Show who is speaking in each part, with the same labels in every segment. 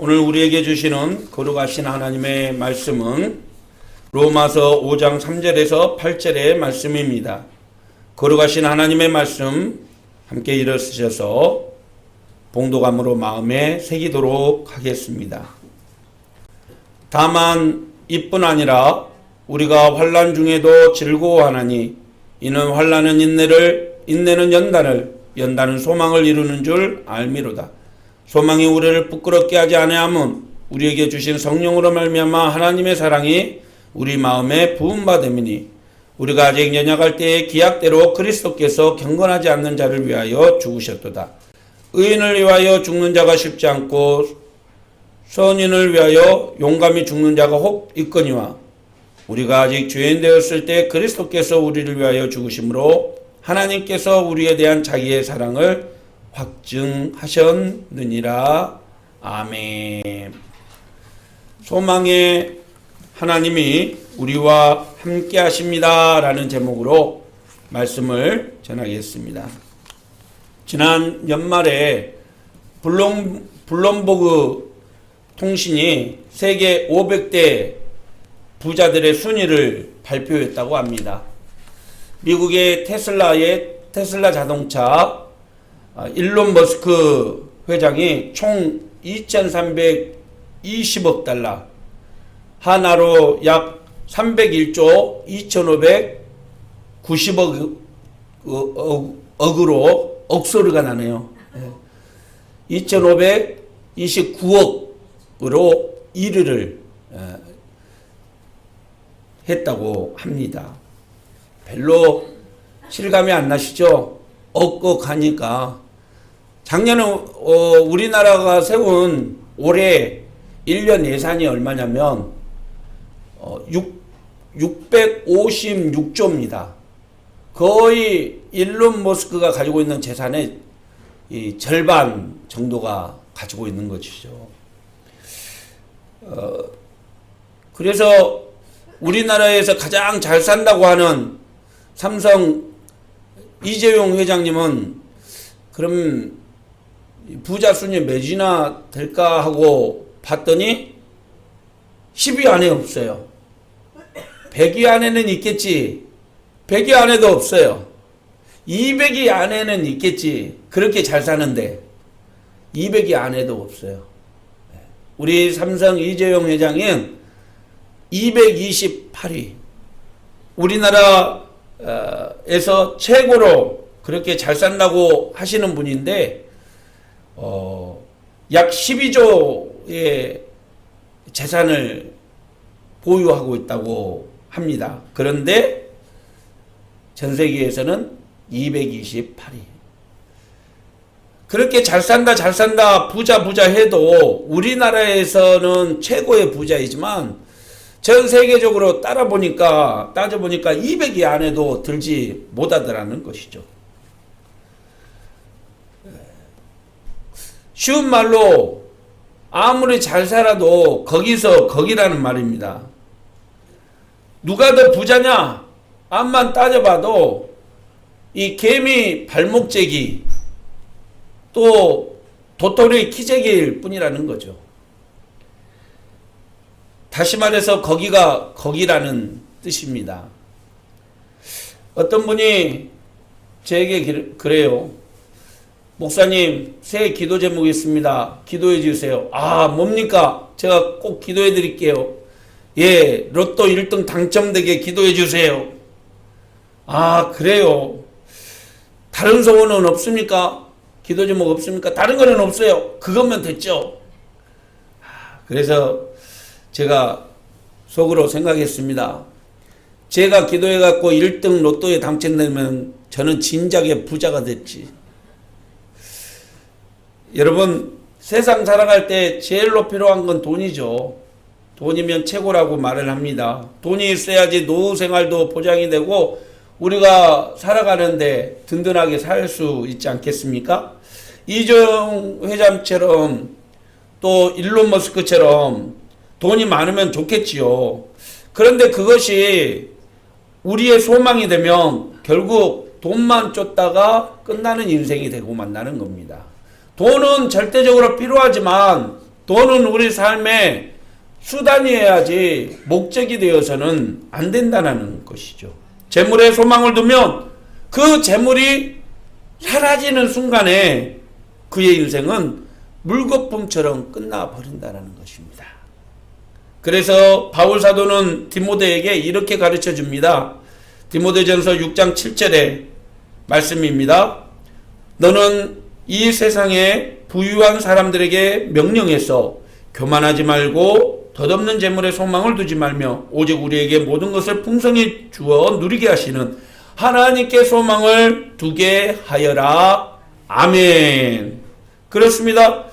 Speaker 1: 오늘 우리에게 주시는 거룩하신 하나님의 말씀은 로마서 5장 3절에서 8절의 말씀입니다. 거룩하신 하나님의 말씀 함께 일어서셔서 봉독함으로 마음에 새기도록 하겠습니다. 다만 이뿐 아니라 우리가 환난 중에도 즐거워하나니 이는 환난은 인내는 연단을, 연단은 소망을 이루는 줄 알미로다. 소망이 우리를 부끄럽게 하지 아니하면 우리에게 주신 성령으로 말미암아 하나님의 사랑이 우리 마음에 부음받음이니 우리가 아직 연약할 때의 기약대로 그리스도께서 경건하지 않는 자를 위하여 죽으셨도다. 의인을 위하여 죽는 자가 쉽지 않고 선인을 위하여 용감히 죽는 자가 혹 있거니와 우리가 아직 죄인 되었을 때 그리스도께서 우리를 위하여 죽으심으로 하나님께서 우리에 대한 자기의 사랑을 확증하셨느니라. 아멘. 소망의 하나님이 우리와 함께 하십니다 라는 제목으로 말씀을 전하겠습니다. 지난 연말에 블룸버그 통신이 세계 500대 부자들의 순위를 발표했다고 합니다. 미국의 테슬라 자동차 일론 머스크 회장이 총 2,320억 달러, 하나로 약 301조 2,590억으로 억소리가 나네요. 2,529억으로 1위를 했다고 합니다. 별로 실감이 안 나시죠? 억억하니까. 작년에 우리나라가 세운 올해 1년 예산이 얼마냐면 656조입니다. 거의 일론 머스크가 가지고 있는 재산의 이 절반 정도가 가지고 있는 것이죠. 그래서 우리나라에서 가장 잘 산다고 하는 삼성 이재용 회장님은 그럼 부자 순위 몇이나 될까 하고 봤더니 10위 안에 없어요. 100위 안에는 있겠지. 100위 안에도 없어요. 200위 안에는 있겠지. 그렇게 잘 사는데 200위 안에도 없어요. 우리 삼성 이재용 회장은 228위. 우리나라에서 최고로 그렇게 잘 산다고 하시는 분인데 약 12조의 재산을 보유하고 있다고 합니다. 그런데 전 세계에서는 228위. 그렇게 잘 산다 부자 해도 우리나라에서는 최고의 부자이지만 전 세계적으로 따져보니까 200위 안에도 들지 못하더라는 것이죠. 쉬운 말로 아무리 잘 살아도 거기서 거기라는 말입니다. 누가 더 부자냐? 암만 따져봐도 이 개미 발목재기 또 도토리 키재기일 뿐이라는 거죠. 다시 말해서 거기가 거기라는 뜻입니다. 어떤 분이 제게 그래요. 목사님, 새해 기도 제목이 있습니다. 기도해 주세요. 아, 뭡니까? 제가 꼭 기도해 드릴게요. 예, 로또 1등 당첨되게 기도해 주세요. 아, 그래요. 다른 소원은 없습니까? 기도 제목 없습니까? 다른 거는 없어요. 그것만 됐죠. 그래서 제가 속으로 생각했습니다. 제가 기도해갖고 1등 로또에 당첨되면 저는 진작에 부자가 됐지. 여러분, 세상 살아갈 때 제일로 필요한 건 돈이죠. 돈이면 최고라고 말을 합니다. 돈이 있어야지 노후 생활도 보장이 되고 우리가 살아가는데 든든하게 살 수 있지 않겠습니까? 이재용 회장처럼 또 일론 머스크처럼 돈이 많으면 좋겠지요. 그런데 그것이 우리의 소망이 되면 결국 돈만 쫓다가 끝나는 인생이 되고 만나는 겁니다. 돈은 절대적으로 필요하지만 돈은 우리 삶의 수단이어야지 목적이 되어서는 안 된다는 것이죠. 재물에 소망을 두면 그 재물이 사라지는 순간에 그의 인생은 물거품처럼 끝나버린다는 것입니다. 그래서 바울 사도는 디모데에게 이렇게 가르쳐 줍니다. 디모데전서 6장 7절의 말씀입니다. 너는 이 세상에 부유한 사람들에게 명령해서 교만하지 말고 덧없는 재물에 소망을 두지 말며 오직 우리에게 모든 것을 풍성히 주어 누리게 하시는 하나님께 소망을 두게 하여라. 아멘. 그렇습니다.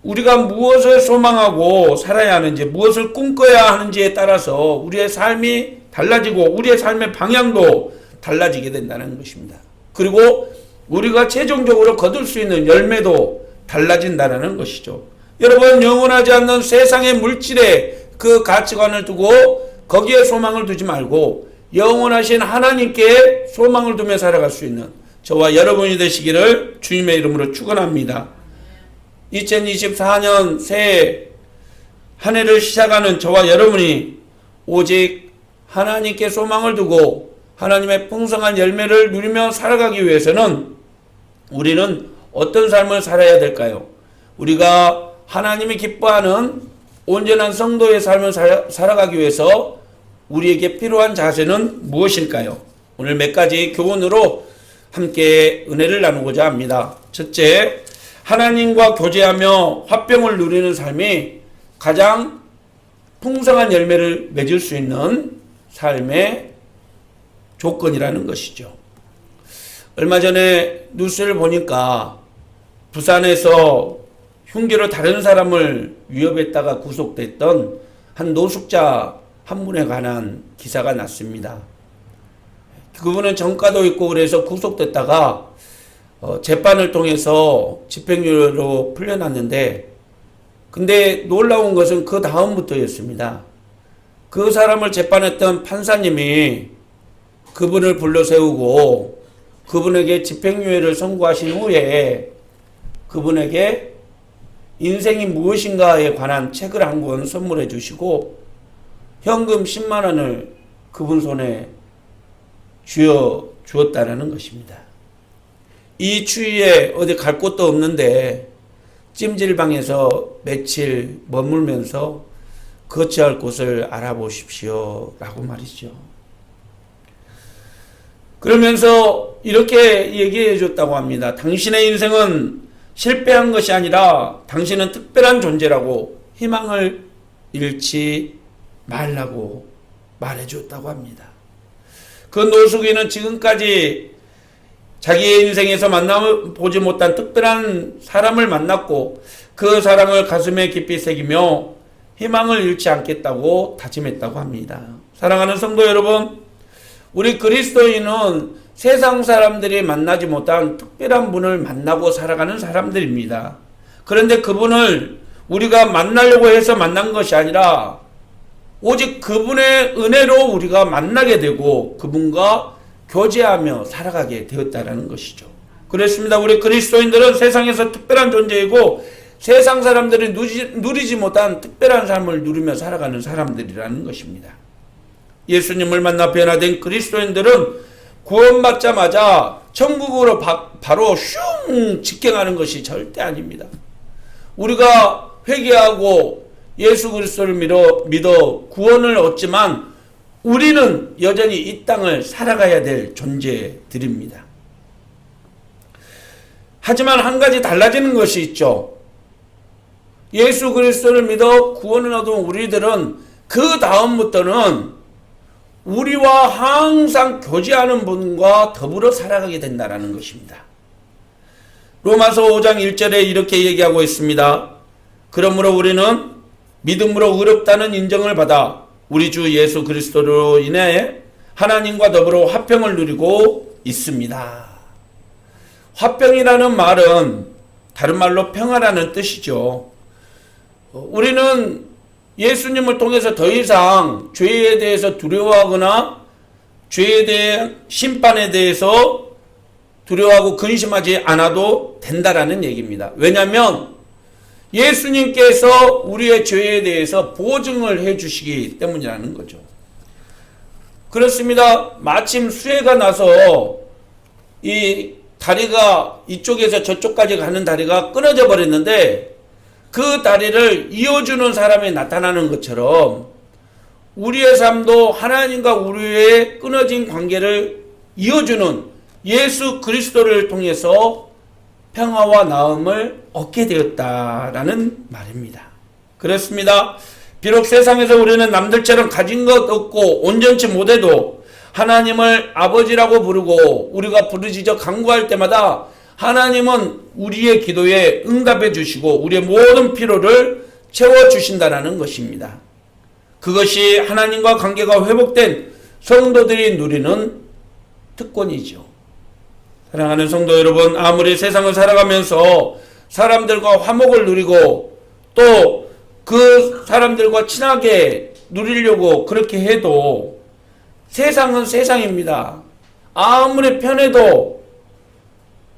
Speaker 1: 우리가 무엇을 소망하고 살아야 하는지, 무엇을 꿈꿔야 하는지에 따라서 우리의 삶이 달라지고 우리의 삶의 방향도 달라지게 된다는 것입니다. 그리고 우리가 최종적으로 거둘 수 있는 열매도 달라진다는 것이죠. 여러분, 영원하지 않는 세상의 물질에 그 가치관을 두고 거기에 소망을 두지 말고 영원하신 하나님께 소망을 두며 살아갈 수 있는 저와 여러분이 되시기를 주님의 이름으로 축원합니다. 2024년 새해 한 해를 시작하는 저와 여러분이 오직 하나님께 소망을 두고 하나님의 풍성한 열매를 누리며 살아가기 위해서는 우리는 어떤 삶을 살아야 될까요? 우리가 하나님이 기뻐하는 온전한 성도의 삶을 살아가기 위해서 우리에게 필요한 자세는 무엇일까요? 오늘 몇 가지 교훈으로 함께 은혜를 나누고자 합니다. 첫째, 하나님과 교제하며 화평을 누리는 삶이 가장 풍성한 열매를 맺을 수 있는 삶의 조건이라는 것이죠. 얼마 전에 뉴스를 보니까 부산에서 흉기로 다른 사람을 위협했다가 구속됐던 한 노숙자 한 분에 관한 기사가 났습니다. 그분은 전과도 있고 그래서 구속됐다가 재판을 통해서 집행유예로 풀려났는데, 근데 놀라운 것은 그 다음부터였습니다. 그 사람을 재판했던 판사님이 그분을 불러 세우고 그분에게 집행유예를 선고하신 후에 그분에게 인생이 무엇인가에 관한 책을 한 권 선물해 주시고 현금 10만 원을 그분 손에 주었다는 것입니다. 이 추위에 어디 갈 곳도 없는데 찜질방에서 며칠 머물면서 거처할 곳을 알아보십시오 라고 말이죠. 그러면서 이렇게 얘기해 줬다고 합니다. 당신의 인생은 실패한 것이 아니라 당신은 특별한 존재라고 희망을 잃지 말라고 말해 줬다고 합니다. 그 노숙인은 지금까지 자기의 인생에서 만나보지 못한 특별한 사람을 만났고 그 사랑을 가슴에 깊이 새기며 희망을 잃지 않겠다고 다짐했다고 합니다. 사랑하는 성도 여러분, 우리 그리스도인은 세상 사람들이 만나지 못한 특별한 분을 만나고 살아가는 사람들입니다. 그런데 그분을 우리가 만나려고 해서 만난 것이 아니라 오직 그분의 은혜로 우리가 만나게 되고 그분과 교제하며 살아가게 되었다는 것이죠. 그렇습니다. 우리 그리스도인들은 세상에서 특별한 존재이고 세상 사람들이 누리지 못한 특별한 삶을 누리며 살아가는 사람들이라는 것입니다. 예수님을 만나 변화된 그리스도인들은 구원받자마자 천국으로 바로 슝 직행하는 것이 절대 아닙니다. 우리가 회개하고 예수 그리스도를 믿어 구원을 얻지만 우리는 여전히 이 땅을 살아가야 될 존재들입니다. 하지만 한 가지 달라지는 것이 있죠. 예수 그리스도를 믿어 구원을 얻은 우리들은 그 다음부터는 우리와 항상 교제하는 분과 더불어 살아가게 된다는 것입니다. 로마서 5장 1절에 이렇게 얘기하고 있습니다. 그러므로 우리는 믿음으로 의롭다는 인정을 받아 우리 주 예수 그리스도로 인해 하나님과 더불어 화평을 누리고 있습니다. 화평이라는 말은 다른 말로 평화라는 뜻이죠. 우리는 예수님을 통해서 더 이상 죄에 대해서 두려워하거나 죄에 대한 심판에 대해서 두려워하고 근심하지 않아도 된다라는 얘기입니다. 왜냐하면 예수님께서 우리의 죄에 대해서 보증을 해 주시기 때문이라는 거죠. 그렇습니다. 마침 수해가 나서 이 다리가 이쪽에서 저쪽까지 가는 다리가 끊어져 버렸는데 그 다리를 이어주는 사람이 나타나는 것처럼 우리의 삶도 하나님과 우리의 끊어진 관계를 이어주는 예수 그리스도를 통해서 평화와 나음을 얻게 되었다라는 말입니다. 그렇습니다. 비록 세상에서 우리는 남들처럼 가진 것 없고 온전치 못해도 하나님을 아버지라고 부르고 우리가 부르짖어 간구할 때마다 하나님은 우리의 기도에 응답해 주시고 우리의 모든 필요를 채워주신다는 것입니다. 그것이 하나님과 관계가 회복된 성도들이 누리는 특권이죠. 사랑하는 성도 여러분, 아무리 세상을 살아가면서 사람들과 화목을 누리고 또 그 사람들과 친하게 누리려고 그렇게 해도 세상은 세상입니다. 아무리 편해도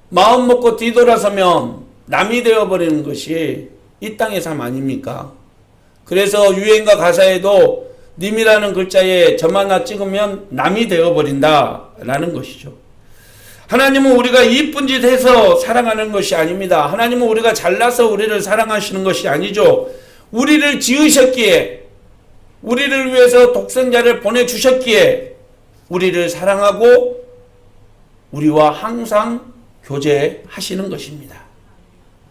Speaker 1: 마음 먹고 뒤돌아서면 남이 되어버리는 것이 이 땅의 삶 아닙니까? 그래서 유행가 가사에도 님이라는 글자에 점 하나 찍으면 남이 되어버린다라는 것이죠. 하나님은 우리가 이쁜 짓 해서 사랑하는 것이 아닙니다. 하나님은 우리가 잘나서 우리를 사랑하시는 것이 아니죠. 우리를 지으셨기에 우리를 위해서 독생자를 보내주셨기에 우리를 사랑하고 우리와 항상 교제하시는 것입니다.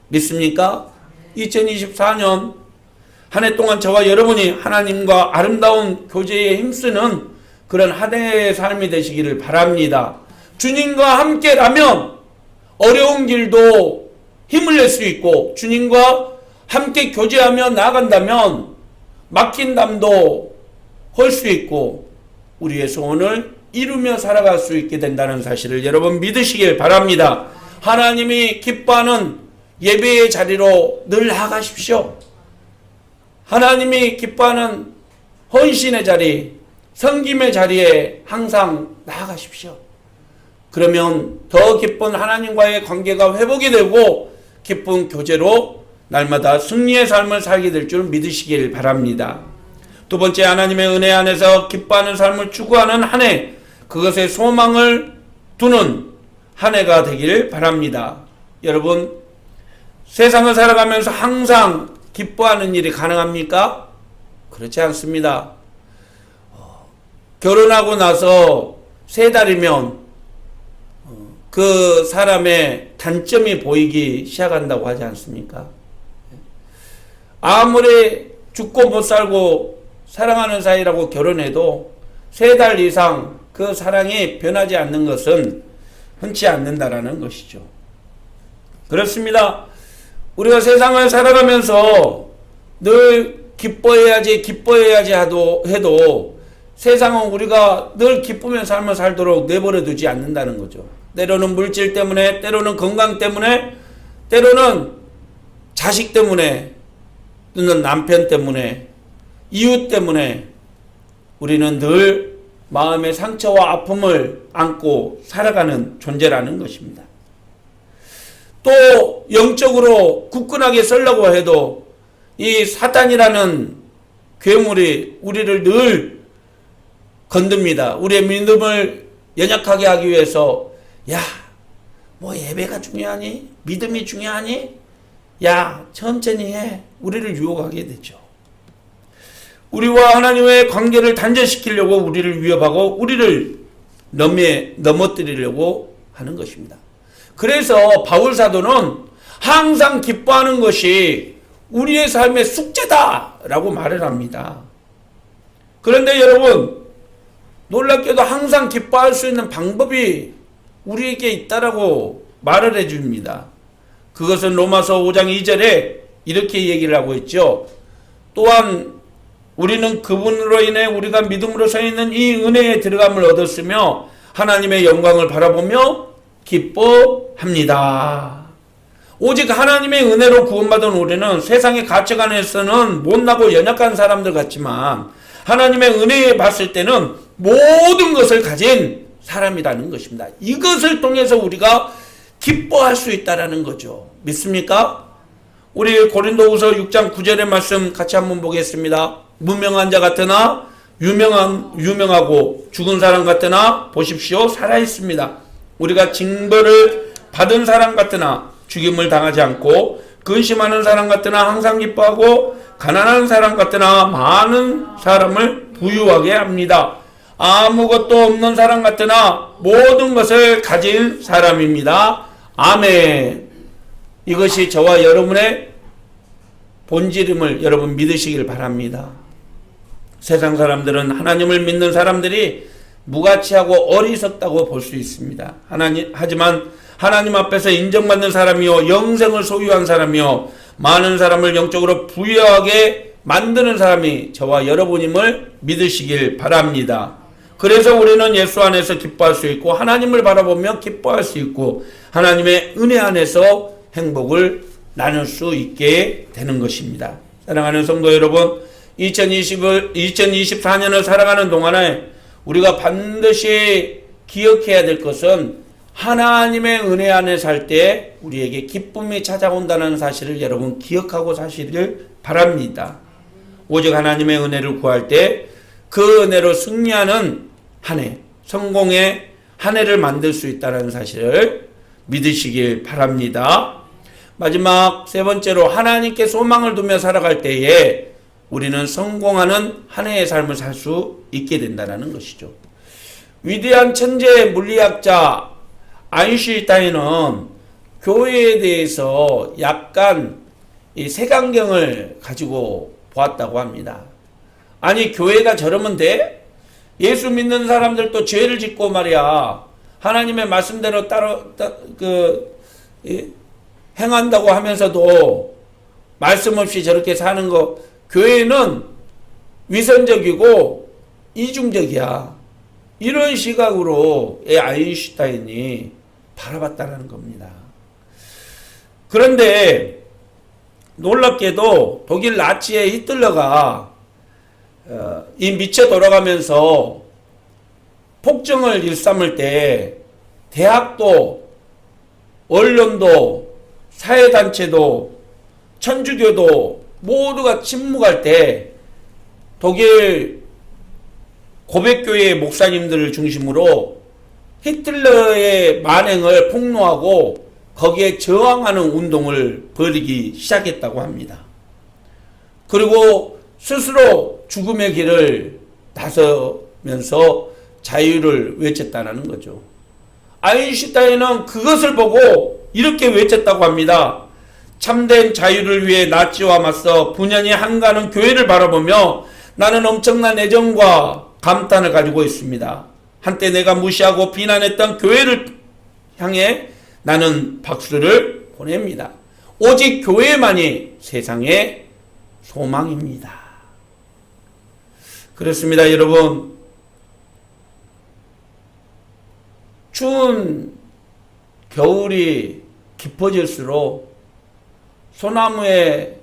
Speaker 1: 믿습니까? 2024년 한 해 동안 저와 여러분이 하나님과 아름다운 교제에 힘쓰는 그런 한 해의 삶이 되시기를 바랍니다. 주님과 함께라면 어려운 길도 힘을 낼 수 있고 주님과 함께 교제하며 나아간다면 막힌 담도 헐 수 있고 우리의 소원을 이루며 살아갈 수 있게 된다는 사실을 여러분 믿으시길 바랍니다. 하나님이 기뻐하는 예배의 자리로 늘 나아가십시오. 하나님이 기뻐하는 헌신의 자리, 섬김의 자리에 항상 나아가십시오. 그러면 더 깊은 하나님과의 관계가 회복이 되고 깊은 교제로 날마다 승리의 삶을 살게 될 줄 믿으시길 바랍니다. 두 번째, 하나님의 은혜 안에서 기뻐하는 삶을 추구하는 한 해, 그것에 소망을 두는 한 해가 되길 바랍니다. 여러분, 세상을 살아가면서 항상 기뻐하는 일이 가능합니까? 그렇지 않습니다. 결혼하고 나서 3달이면 그 사람의 단점이 보이기 시작한다고 하지 않습니까? 아무리 죽고 못 살고 사랑하는 사이라고 결혼해도 3달 이상 그 사랑이 변하지 않는 것은 흔치 않는다라는 것이죠. 그렇습니다. 우리가 세상을 살아가면서 늘 기뻐해야지 해도 세상은 우리가 늘 기쁘며 삶을 살도록 내버려 두지 않는다는 거죠. 때로는 물질 때문에, 때로는 건강 때문에, 때로는 자식 때문에, 또는 남편 때문에, 이웃 때문에 우리는 늘 마음의 상처와 아픔을 안고 살아가는 존재라는 것입니다. 또 영적으로 굳건하게 서려고 해도 이 사탄이라는 괴물이 우리를 늘 건듭니다. 우리의 믿음을 연약하게 하기 위해서 뭐 예배가 중요하니? 믿음이 중요하니? 천천히 해. 우리를 유혹하게 되죠. 우리와 하나님의 관계를 단절시키려고 우리를 위협하고 우리를 넘어뜨리려고 하는 것입니다. 그래서 바울 사도는 항상 기뻐하는 것이 우리의 삶의 숙제다라고 말을 합니다. 그런데 여러분, 놀랍게도 항상 기뻐할 수 있는 방법이 우리에게 있다라고 말을 해줍니다. 그것은 로마서 5장 2절에 이렇게 얘기를 하고 있죠. 또한 우리는 그분으로 인해 우리가 믿음으로 서 있는 이 은혜에 들어감을 얻었으며 하나님의 영광을 바라보며 기뻐합니다. 오직 하나님의 은혜로 구원받은 우리는 세상의 가치관에서는 못나고 연약한 사람들 같지만 하나님의 은혜에 봤을 때는 모든 것을 가진 사람이라는 것입니다. 이것을 통해서 우리가 기뻐할 수 있다는 거죠. 믿습니까? 우리 고린도후서 6장 9절의 말씀 같이 한번 보겠습니다. 무명한 자 같으나 유명하고 죽은 사람 같으나 보십시오 살아 있습니다. 우리가 징벌을 받은 사람 같으나 죽임을 당하지 않고 근심하는 사람 같으나 항상 기뻐하고 가난한 사람 같으나 많은 사람을 부유하게 합니다. 아무것도 없는 사람 같으나 모든 것을 가진 사람입니다. 아멘. 이것이 저와 여러분의 본질임을 여러분 믿으시길 바랍니다. 세상 사람들은 하나님을 믿는 사람들이 무가치하고 어리석다고 볼 수 있습니다. 하지만 하나님 앞에서 인정받는 사람이요 영생을 소유한 사람이요 많은 사람을 영적으로 부유하게 만드는 사람이 저와 여러분임을 믿으시길 바랍니다. 그래서 우리는 예수 안에서 기뻐할 수 있고 하나님을 바라보며 기뻐할 수 있고 하나님의 은혜 안에서 행복을 나눌 수 있게 되는 것입니다. 사랑하는 성도 여러분, 2024년을 살아가는 동안에 우리가 반드시 기억해야 될 것은 하나님의 은혜 안에 살 때 우리에게 기쁨이 찾아온다는 사실을 여러분 기억하고 사시길 바랍니다. 오직 하나님의 은혜를 구할 때 그 은혜로 승리하는 한 해, 성공의 한 해를 만들 수 있다는 사실을 믿으시길 바랍니다. 마지막 세 번째로 하나님께 소망을 두며 살아갈 때에 우리는 성공하는 한 해의 삶을 살 수 있게 된다는 것이죠. 위대한 천재 물리학자 아인슈타인은 교회에 대해서 약간 이 색안경을 가지고 보았다고 합니다. 아니 교회가 저러면 돼? 예수 믿는 사람들도 죄를 짓고 말이야 하나님의 말씀대로 행한다고 하면서도 말씀 없이 저렇게 사는 거 교회는 위선적이고 이중적이야. 이런 시각으로 아인슈타인이 바라봤다는 겁니다. 그런데 놀랍게도 독일 나치의 히틀러가 이 미쳐 돌아가면서 폭정을 일삼을 때 대학도 언론도 사회단체도 천주교도 모두가 침묵할 때 독일 고백교회 목사님들을 중심으로 히틀러의 만행을 폭로하고 거기에 저항하는 운동을 벌이기 시작했다고 합니다. 그리고 스스로 죽음의 길을 나서면서 자유를 외쳤다는 거죠. 아인슈타인은 그것을 보고 이렇게 외쳤다고 합니다. 참된 자유를 위해 나치와 맞서 분연히 한가하는 교회를 바라보며 나는 엄청난 애정과 감탄을 가지고 있습니다. 한때 내가 무시하고 비난했던 교회를 향해 나는 박수를 보냅니다. 오직 교회만이 세상의 소망입니다. 그렇습니다, 여러분. 추운 겨울이 깊어질수록 소나무의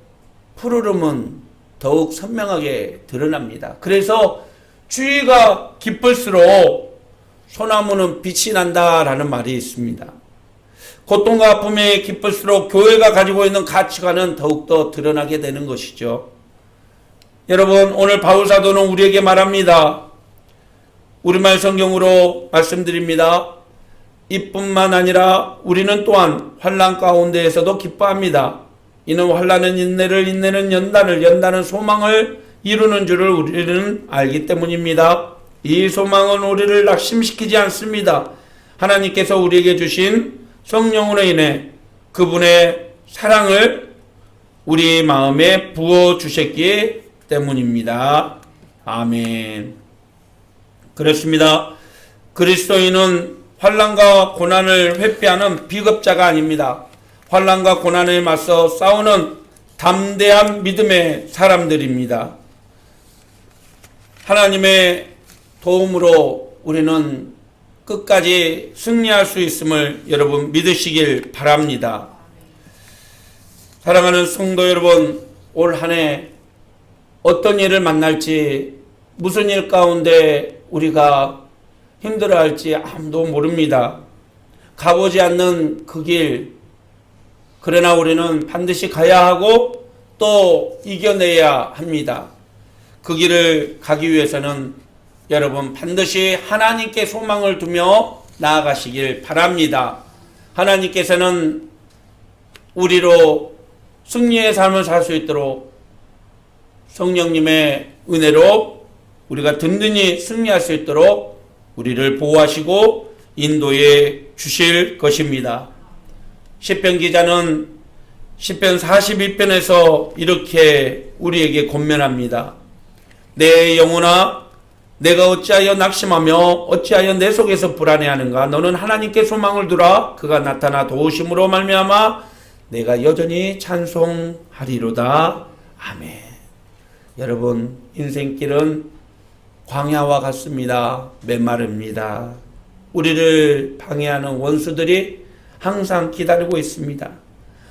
Speaker 1: 푸르름은 더욱 선명하게 드러납니다. 그래서 추위가 깊을수록 소나무는 빛이 난다라는 말이 있습니다. 고통과 아픔이 깊을수록 교회가 가지고 있는 가치관은 더욱더 드러나게 되는 것이죠. 여러분, 오늘 바울사도는 우리에게 말합니다. 우리말 성경으로 말씀드립니다. 이뿐만 아니라 우리는 또한 환난 가운데에서도 기뻐합니다. 이는 환난은 인내를, 인내는 연단을, 연단은 소망을 이루는 줄을 우리는 알기 때문입니다. 이 소망은 우리를 낙심시키지 않습니다. 하나님께서 우리에게 주신 성령으로 인해 그분의 사랑을 우리 마음에 부어주셨기 때문입니다. 아멘. 그렇습니다. 그리스도인은 환난과 고난을 회피하는 비겁자가 아닙니다. 환난과 고난에 맞서 싸우는 담대한 믿음의 사람들입니다. 하나님의 도움으로 우리는 끝까지 승리할 수 있음을 여러분 믿으시길 바랍니다. 사랑하는 성도 여러분, 올 한 해 어떤 일을 만날지, 무슨 일 가운데 우리가 힘들어할지 아무도 모릅니다. 가보지 않는 그 길, 그러나 우리는 반드시 가야 하고 또 이겨내야 합니다. 그 길을 가기 위해서는 여러분 반드시 하나님께 소망을 두며 나아가시길 바랍니다. 하나님께서는 우리로 승리의 삶을 살 수 있도록 성령님의 은혜로 우리가 든든히 승리할 수 있도록 우리를 보호하시고 인도해 주실 것입니다. 시편 기자는 시편 42편에서 이렇게 우리에게 권면합니다. 내 영혼아, 내가 어찌하여 낙심하며 어찌하여 내 속에서 불안해하는가? 너는 하나님께 소망을 두라. 그가 나타나 도우심으로 말미암아 내가 여전히 찬송하리로다. 아멘. 여러분, 인생길은 광야와 같습니다. 메마릅니다. 우리를 방해하는 원수들이 항상 기다리고 있습니다.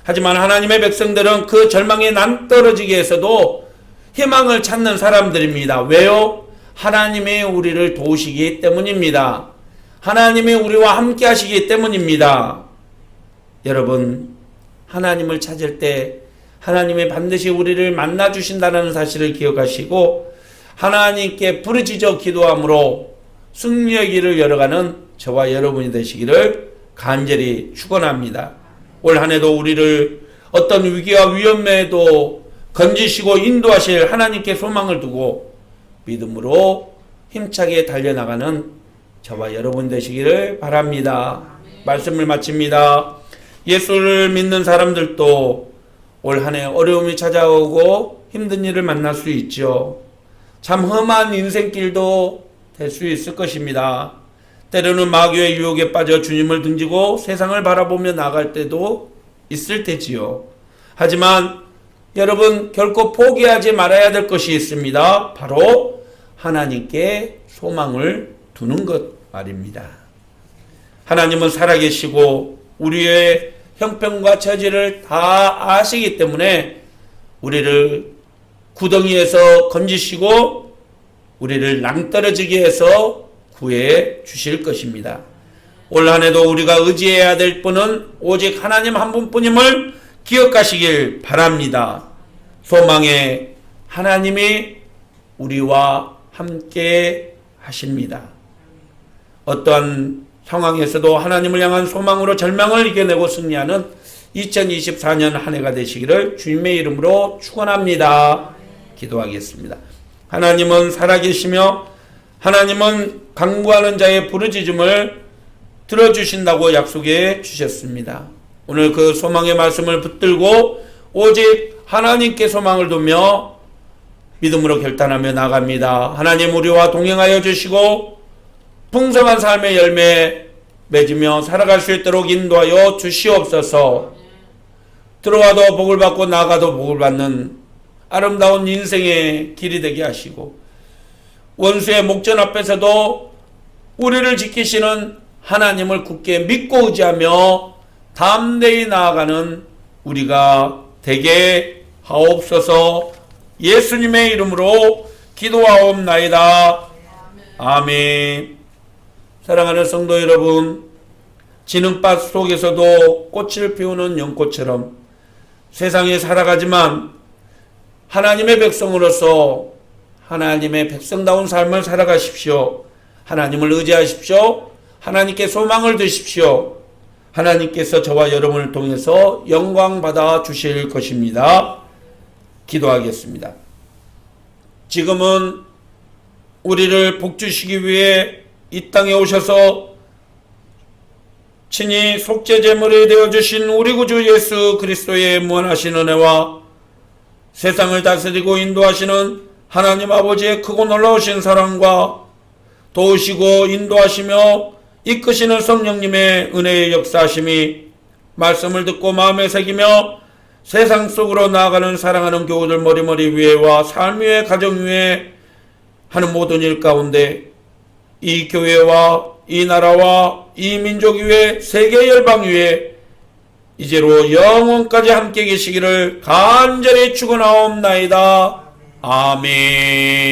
Speaker 1: 하지만 하나님의 백성들은 그 절망에 남떨어지게 해서도 희망을 찾는 사람들입니다. 왜요? 하나님이 우리를 도우시기 때문입니다. 하나님이 우리와 함께 하시기 때문입니다. 여러분, 하나님을 찾을 때 하나님이 반드시 우리를 만나 주신다는 사실을 기억하시고 하나님께 부르짖어 기도함으로 승리의 길을 열어가는 저와 여러분이 되시기를 간절히 축원합니다. 올 한 해도 우리를 어떤 위기와 위험에도 건지시고 인도하실 하나님께 소망을 두고 믿음으로 힘차게 달려나가는 저와 여러분 되시기를 바랍니다. 말씀을 마칩니다. 예수를 믿는 사람들도 올 한 해 어려움이 찾아오고 힘든 일을 만날 수 있죠. 참 험한 인생길도 될 수 있을 것입니다. 때로는 마귀의 유혹에 빠져 주님을 등지고 세상을 바라보며 나갈 때도 있을 테지요. 하지만 여러분, 결코 포기하지 말아야 될 것이 있습니다. 바로 하나님께 소망을 두는 것 말입니다. 하나님은 살아계시고 우리의 형편과 처지를 다 아시기 때문에 우리를 구덩이에서 건지시고 우리를 낭떠러지게 해서 구해 주실 것입니다. 올 한 해도 우리가 의지해야 될 분은 오직 하나님 한 분뿐임을 기억하시길 바랍니다. 소망의 하나님이 우리와 함께 하십니다. 어떠한 상황에서도 하나님을 향한 소망으로 절망을 이겨내고 승리하는 2024년 한 해가 되시기를 주님의 이름으로 축원합니다. 기도하겠습니다. 하나님은 살아계시며 하나님은 간구하는 자의 부르짖음을 들어주신다고 약속해 주셨습니다. 오늘 그 소망의 말씀을 붙들고 오직 하나님께 소망을 두며 믿음으로 결단하며 나갑니다. 하나님 우리와 동행하여 주시고 풍성한 삶의 열매 맺으며 살아갈 수 있도록 인도하여 주시옵소서. 들어와도 복을 받고 나가도 복을 받는 아름다운 인생의 길이 되게 하시고 원수의 목전 앞에서도 우리를 지키시는 하나님을 굳게 믿고 의지하며 담대히 나아가는 우리가 되게 하옵소서. 예수님의 이름으로 기도하옵나이다. 아멘. 사랑하는 성도 여러분, 진흙밭 속에서도 꽃을 피우는 연꽃처럼 세상에 살아가지만 하나님의 백성으로서 하나님의 백성다운 삶을 살아가십시오. 하나님을 의지하십시오. 하나님께 소망을 두십시오. 하나님께서 저와 여러분을 통해서 영광 받아 주실 것입니다. 기도하겠습니다. 지금은 우리를 복주시기 위해 이 땅에 오셔서 친히 속죄제물이 되어주신 우리 구주 예수 그리스도의 무한하신 은혜와 세상을 다스리고 인도하시는 하나님 아버지의 크고 놀라우신 사랑과 도우시고 인도하시며 이끄시는 성령님의 은혜의 역사하심이 말씀을 듣고 마음에 새기며 세상 속으로 나아가는 사랑하는 교우들 머리머리 위에와 삶 위에 가정 위에 하는 모든 일 가운데 이 교회와 이 나라와 이 민족 위에 세계 열방 위에 이제로 영원까지 함께 계시기를 간절히 축원하옵나이다. 아멘.